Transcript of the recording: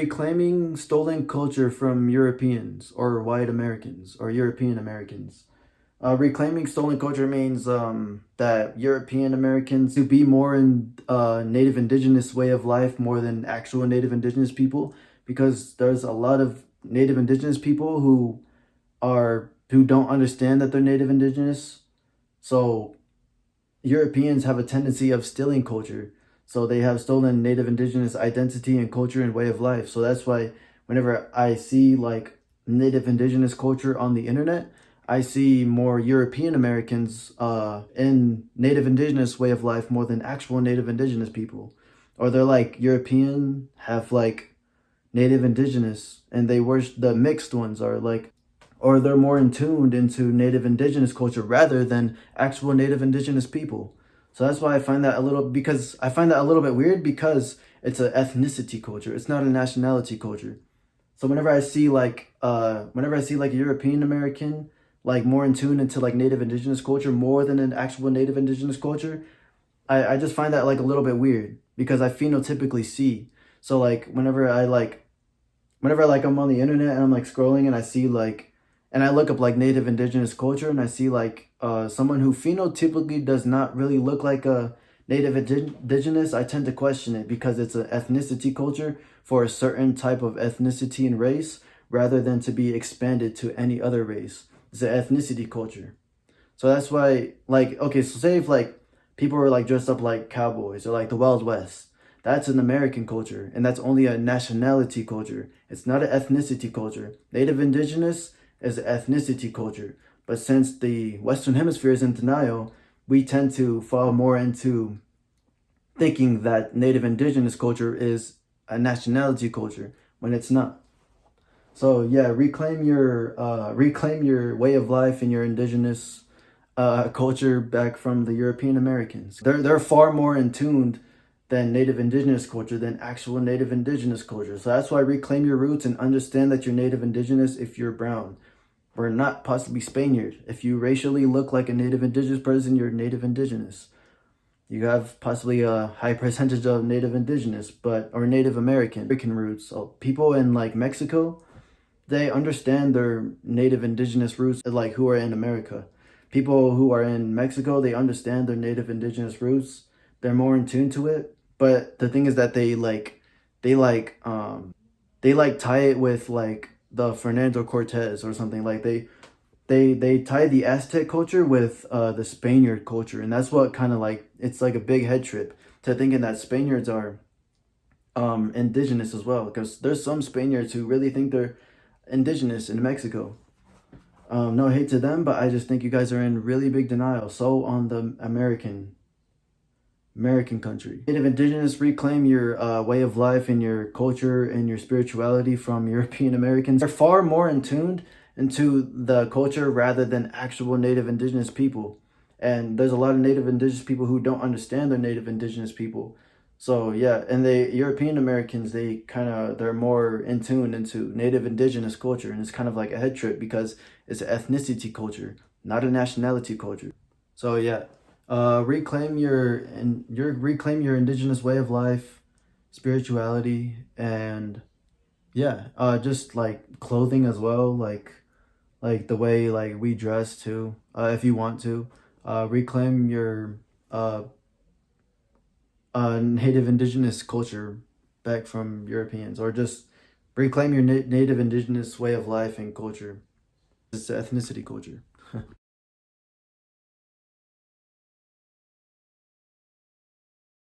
Reclaiming stolen culture from Europeans or white Americans or European Americans. Reclaiming stolen culture means that European Americans to be more in native indigenous way of life more than actual native indigenous people, because there's a lot of native indigenous people who don't understand that they're native indigenous. So Europeans have a tendency of stealing culture. So they have stolen native indigenous identity and culture and way of life. So that's why whenever I see like native indigenous culture on the internet, I see more European Americans in native indigenous way of life more than actual native indigenous people. Or they're like European, have like native indigenous, and they worship the mixed ones are like, or they're more in tuned into native indigenous culture rather than actual native indigenous people. So that's why I find that a little bit weird, because it's an ethnicity culture. It's not a nationality culture. So whenever I see like a European American like more in tune into like native indigenous culture more than an actual native indigenous culture, I just find that like a little bit weird, because I phenotypically see. So like whenever I'm on the internet and I'm like scrolling and I see like, and I look up like native indigenous culture and I see like someone who phenotypically does not really look like a native indigenous, I tend to question it, because it's an ethnicity culture for a certain type of ethnicity and race rather than to be expanded to any other race. It's an ethnicity culture. So that's why, like, okay, so say if like people were like dressed up like cowboys or like the Wild West, that's an American culture, and that's only a nationality culture. It's not an ethnicity culture. Native indigenous is an ethnicity culture. But since the Western Hemisphere is in denial, we tend to fall more into thinking that native indigenous culture is a nationality culture when it's not. So yeah, reclaim your way of life and your indigenous culture back from the European Americans. They're far more in tuned than native indigenous culture, than actual native indigenous culture. So that's why reclaim your roots and understand that you're native indigenous if you're brown. Or not possibly Spaniard. If you racially look like a native indigenous person, you're native indigenous. You have possibly a high percentage of native indigenous, or Native American roots. So people in like Mexico, they understand their native indigenous roots, like who are in America. People who are in Mexico, they understand their native indigenous roots. They're more in tune to it. But the thing is that they like they like tie it with like the Fernando Cortez or something. Like they tie the Aztec culture with the Spaniard culture, and that's what kind of like, it's like a big head trip to thinking that Spaniards are indigenous as well, because there's some Spaniards who really think they're indigenous in Mexico. No hate to them, but I just think you guys are in really big denial. So on the American country. Native indigenous, reclaim your way of life and your culture and your spirituality from European Americans. They're far more in tuned into the culture rather than actual native indigenous people. And there's a lot of native indigenous people who don't understand their native indigenous people. So yeah, and the European Americans, they're more in tune into native indigenous culture, and it's kind of like a head trip because it's an ethnicity culture, not a nationality culture. So yeah, reclaim your indigenous way of life, spirituality, and yeah, just like clothing as well, like the way like we dress too. If you want to, reclaim your native indigenous culture back from Europeans, or just reclaim your native indigenous way of life and culture. It's ethnicity culture.